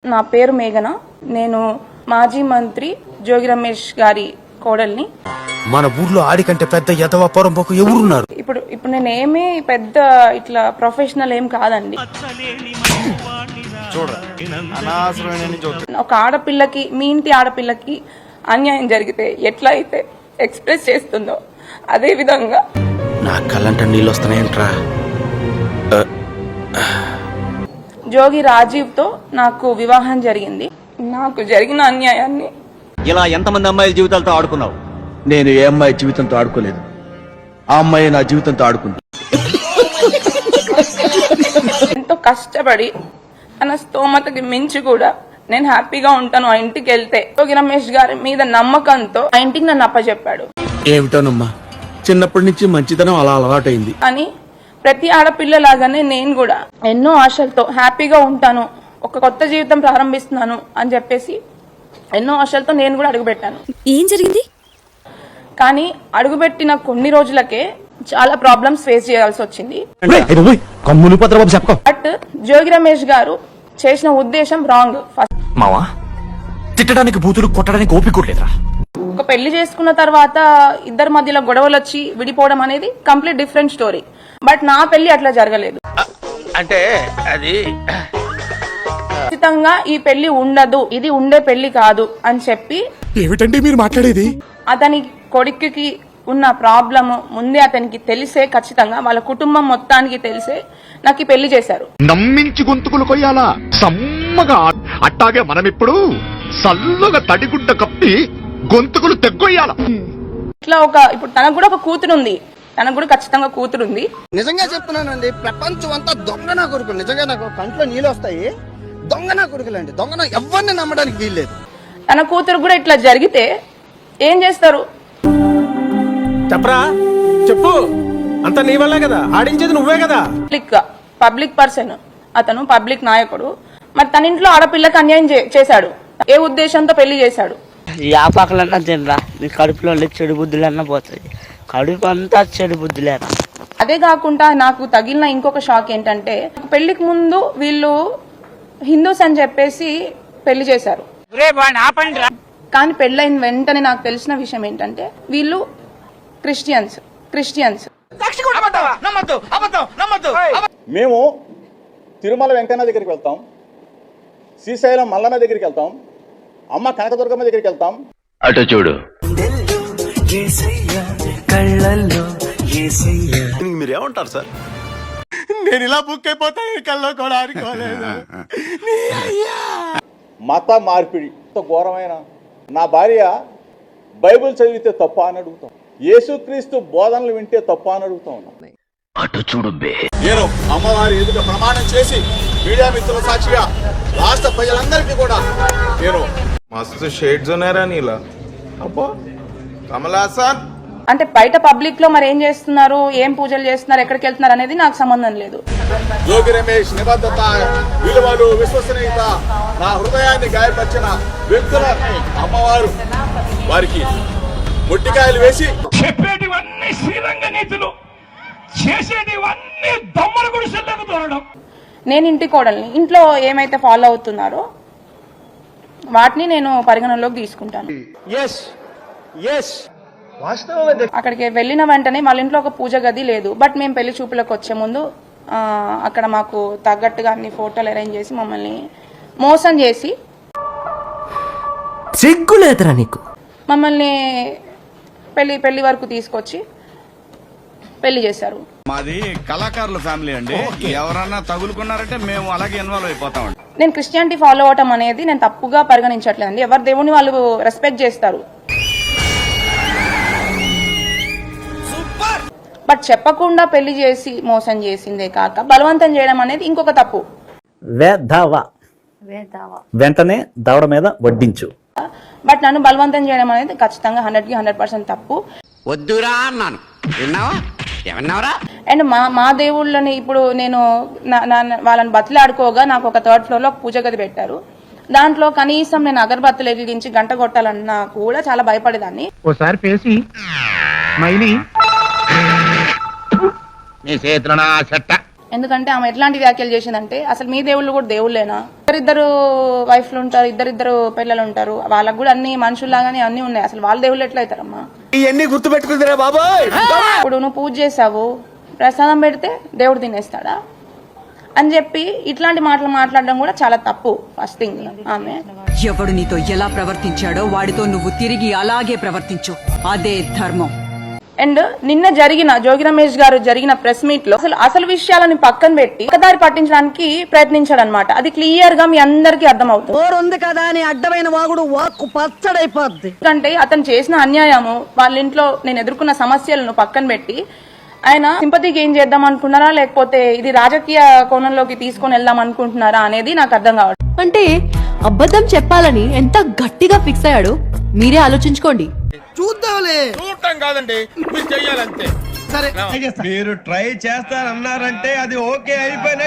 నా పేరు మేఘన. నేను మాజీ మంత్రి జోగి రమేష్ గారి కోడల్ని. మన ఊర్లో ఆడికంటే పెద్ద యదవ పొరంపోకు ఎవరున్నారు? ఇప్పుడు నేను ఏమీ పెద్ద ఇట్లా ప్రొఫెషనల్ ఏం కాదండి. ఒక ఆడపిల్లకి, మీ ఇంటి ఆడపిల్లకి అన్యాయం జరిగితే ఎట్లా అయితే ఎక్స్ప్రెస్ చేస్తుందో అదే విధంగా నా కళ్ళంట నీళ్ళు వస్తున్నాయంట్రా. జోగి రాజీవ్ తో నాకు వివాహం జరిగింది. నాకు జరిగిన అన్యాయాన్ని ఇలా ఎంతమంది అమ్మాయిల జీవితాలతో ఆడుకున్నావు? నేను ఏ అమ్మాయి జీవితంతో ఆడుకోలేదు. ఆ అమ్మాయి నా జీవితంతో ఆడుకుంది. ఎంతో కష్టపడి తన స్తోమతకి మించి కూడా నేను హ్యాపీగా ఉంటాను ఆ ఇంటికి వెళ్తే, జోగి రమేష్ గారి మీద నమ్మకంతో ఆ ఇంటికి నన్ను అప్పచెప్పాడు. ఏమిటోనమ్మా, చిన్నప్పటి నుంచి మంచితనం అలా అలవాటైంది. అని ప్రతి ఆడపిల్లలాగానే నేను కూడా ఎన్నో ఆశలతో హ్యాపీగా ఉంటాను, ఒక కొత్త జీవితం ప్రారంభిస్తున్నాను అని చెప్పేసి ఎన్నో ఆశలతో నేను కూడా అడుగుపెట్టాను. ఏం జరిగింది? కానీ అడుగుపెట్టిన కొన్ని రోజులకే చాలా ప్రాబ్లమ్స్ ఫేస్ చేయాల్సి వచ్చింది. బట్ జోగి రమేష్ గారు చేసిన ఉద్దేశం రాంగ్. మావా, తిట్టడానికి బూతులు కొట్టడానికి ఓపిక లేదురా. ఒక పెళ్లి చేసుకున్న తర్వాత ఇద్దరి మధ్యలో గొడవలు వచ్చి విడిపోవడం అనేది కంప్లీట్ డిఫరెంట్ స్టోరీ. బట్ నా పెళ్లి అట్లా జరగలేదు. అంటే అది ఖచ్చితంగా ఈ పెళ్లి ఉండదు, ఇది ఉండే పెళ్లి కాదు అని చెప్పి, ఏమిటండి మీరు మాట్లాడేది? అతని కొడుకుకి ఉన్న ప్రాబ్లమ్ ముందే అతనికి తెలిసే, ఖచ్చితంగా వాళ్ళ కుటుంబం మొత్తానికి తెలిసే నాకు ఈ పెళ్లి చేశారు. నమ్మించి గొంతుకులు కొయ్యాలా సమ్మగా? అట్టాగే మనం ఇప్పుడు సల్లుగా తడిగుడ్డ కప్పి గొంతుకులు తెగ్గొయ్యాల. ఇట్లా ఇప్పుడు తనకు కూడా ఒక కూతురు ఉంది, తనకు కూడా ఖచ్చితంగా కూతురు ఉంది. నిజంగా చెప్తున్నానండి, ప్రపంచం అంతా దొంగ నా కొడుకులు. నిజంగా నాకు కంట్లో నీళ్ళు వస్తాయి. దొంగ నా కొడుకులండి, దొంగ. ఎవరిని నమ్మడానికి వీల్లేదు. తన కూతురు కూడా ఇట్లా జరిగితే ఏం చేస్తారు? చెప్పరా, చెప్పు. అంత నీ వల్లే కదా, ఆడించేది నువ్వే కదా. పబ్లిక్ పర్సన్, అతను పబ్లిక్ నాయకుడు. మరి తన ఇంట్లో ఆడపిల్లకి అన్యాయం చేశాడు. ఏ ఉద్దేశంతో పెళ్లి చేశాడు? ఈ ఆపాకలన్నా తినరా, నీ కడుపులో చెడు బుద్ధులన్నా పోతాయి. కడుపు అంతా చెడు బుద్ధులేరా. అదే కాకుండా నాకు తగిలిన ఇంకొక షాక్ ఏంటంటే, పెళ్లికి ముందు వీళ్ళు హిందూస్ అని చెప్పేసి పెళ్లి చేశారు. కానీ పెళ్ళైన వెంటనే నాకు తెలిసిన విషయం ఏంటంటే వీళ్ళు క్రిస్టియన్స్. మేము తిరుమల వెంకన్న దగ్గరికి వెళ్తాం, శ్రీశైలం మల్లన్న దగ్గరికి వెళ్తాం, అమ్మ కనకదుర్గమ్మ దగ్గరికి వెళ్తాం. అటు చూడు, మీరేమంటారు సార్? నేను ఇలా బుక్ అయిపోతాను, కల్లో కూడా ఆడుకోలేదు. మత మార్పిడి ఘోరమైన. నా భార్య బైబిల్ చదివితే తప్ప అని అడుగుతాం, యేసుక్రీస్తు బోధనలు వింటే తప్ప అని అడుగుతా ఉన్నాం. అటు చూడు. నేను అమ్మవారి ఎదుట ప్రమాణం చేసి మీడియా మిత్రుల సాక్షిగా రాష్ట్ర ప్రజలందరికీ కూడా నేను మస్తు షేడ్స్ ఉన్నారా నీలా? అబ్బా కమలాసన్. అంటే బయట పబ్లిక్ లో మరి ఏం చేస్తున్నారు, ఏం పూజలు చేస్తున్నారు, ఎక్కడికి వెళ్తున్నారు అనేది నాకు సంబంధం లేదు. జోగి రమేష్ నిబద్ధత, విలువలు, విశ్వసనీయత నా హృదయాన్ని గాయపరిచిన వ్యక్తుల అమ్మవారు వారికి ముట్టికాయలు వేసి చెప్పేటివన్నీ శ్రీరంగ నీతులు, చేసేటివన్నీ దొమ్మల గుడిసెల్లోకి దూరడం. నేను ఇంటి కోడల్ని, ఇంట్లో ఏమైతే ఫాలో అవుతున్నారో వాటిని నేను పరిగణనలోకి తీసుకుంటాను. అక్కడికి వెళ్ళిన వెంటనే వాళ్ళ ఇంట్లో ఒక పూజ గది లేదు. బట్ మేము పెళ్లి చూపులకు వచ్చే ముందు అక్కడ మాకు తగ్గట్టుగా అన్ని ఫోటోలు అరేంజ్ చేసి మమ్మల్ని మోసం చేసి, సిగ్గులేదురా నీకు, మమ్మల్ని పెళ్లి వరకు తీసుకొచ్చి పెళ్లి చేశారు. మాది కళాకారుల ఫ్యామిలీ అండి. ఎవరన్నా తగులుకున్నారంటే మేము అలాగే ఇన్వాల్వ్ అయిపోతామండి. నేను క్రిస్టియానిటీ ఫాలో అవటం అనేది నేను తప్పుగా పరిగణించట్లేదండి. ఎవరి దేవుని వాళ్ళు రెస్పెక్ట్ చేస్తారు. బట్ చెప్పకుండా పెళ్లి చేసి మోసం చేసిందే కాక బలవంతం చేయడం అనేది ఇంకొక తప్పు. వెంటనే దవడ మీద వడ్డించు. బట్ నన్ను బలవంతం చేయడం అనేది ఖచ్చితంగా 100కి 100% తప్పు. వద్దురా అన్నాను, విన్నావా? ఏమన్నావరా? అండ్ మా దేవుళ్ళని ఇప్పుడు నేను వాళ్ళని బతిలాడుకోగా నాకు ఒక 3rd floor లో పూజ గది పెట్టారు. దాంట్లో కనీసం నేను అగరబత్తులు ఎగిలించి గంట కొట్టాలన్నా కూడా చాలా భయపడేదాన్ని. ఓసారి పేసి మైలి నీ చేతిలో నా చెట్ట ఎందుకంటే ఆమె ఎట్లాంటి వ్యాఖ్యలు చేసిందంటే అసలు మీ దేవుళ్ళు కూడా దేవుళ్ళేనా, ఇద్దరు వైఫ్లు ఉంటారు, ఇద్దరు పిల్లలు ఉంటారు, వాళ్ళకు కూడా అన్ని మనుషుల్లాగానే అన్ని ఉన్నాయి, అసలు వాళ్ళ దేవుళ్ళు ఎట్లా అవుతారమ్మా? ఇవన్నీ గుర్తు పెట్టుకుందిరా బాబాయ్. ఇప్పుడు నువ్వు పూజ చేసావు, ప్రసాదం పెడితే దేవుడు తినేస్తాడా అని చెప్పి ఇట్లాంటి మాటలు మాట్లాడడం కూడా చాలా తప్పు. ఫస్ట్ థింగ్ ఆమె ఎవడు నీతో ఎలా ప్రవర్తించాడో వాడితో నువ్వు తిరిగి అలాగే ప్రవర్తించు, అదే ధర్మం. అండ్ నిన్న జరిగిన జోగి రమేష్ గారు జరిగిన ప్రెస్ మీట్ లో అసలు విషయాలను పక్కన పెట్టి ఒకదారి పట్టించడానికి ప్రయత్నించాడు అనమాట. అది క్లియర్ గా మీ అందరికీ అర్థమవుతుంది. ఉంది కదా అని అడ్డమైన వాగుడు వాక్కు పచ్చడైపోద్ది. ఎందుకంటే అతను చేసిన అన్యాయము, వాళ్ళ ఇంట్లో నేను ఎదుర్కొన్న సమస్యలను పక్కన పెట్టి ఆయన సింపతి గెయిన్ చేద్దాం అనుకున్నారా, లేకపోతే ఇది రాజకీయ కోణంలోకి తీసుకొని వెళ్దాం అనుకుంటున్నారా అనేది నాకు అర్థం కావట్లేదు. అంటే అబద్ధం చెప్పాలని ఎంత గట్టిగా ఫిక్స్ అయ్యాడో మీరే ఆలోచించుకోండి. చూద్దాంలే. చూడటం కాదండి, మీరు చెయ్యాలంతే. సరే మీరు ట్రై చేస్తారన్నారంటే అది ఓకే అయిపోయిన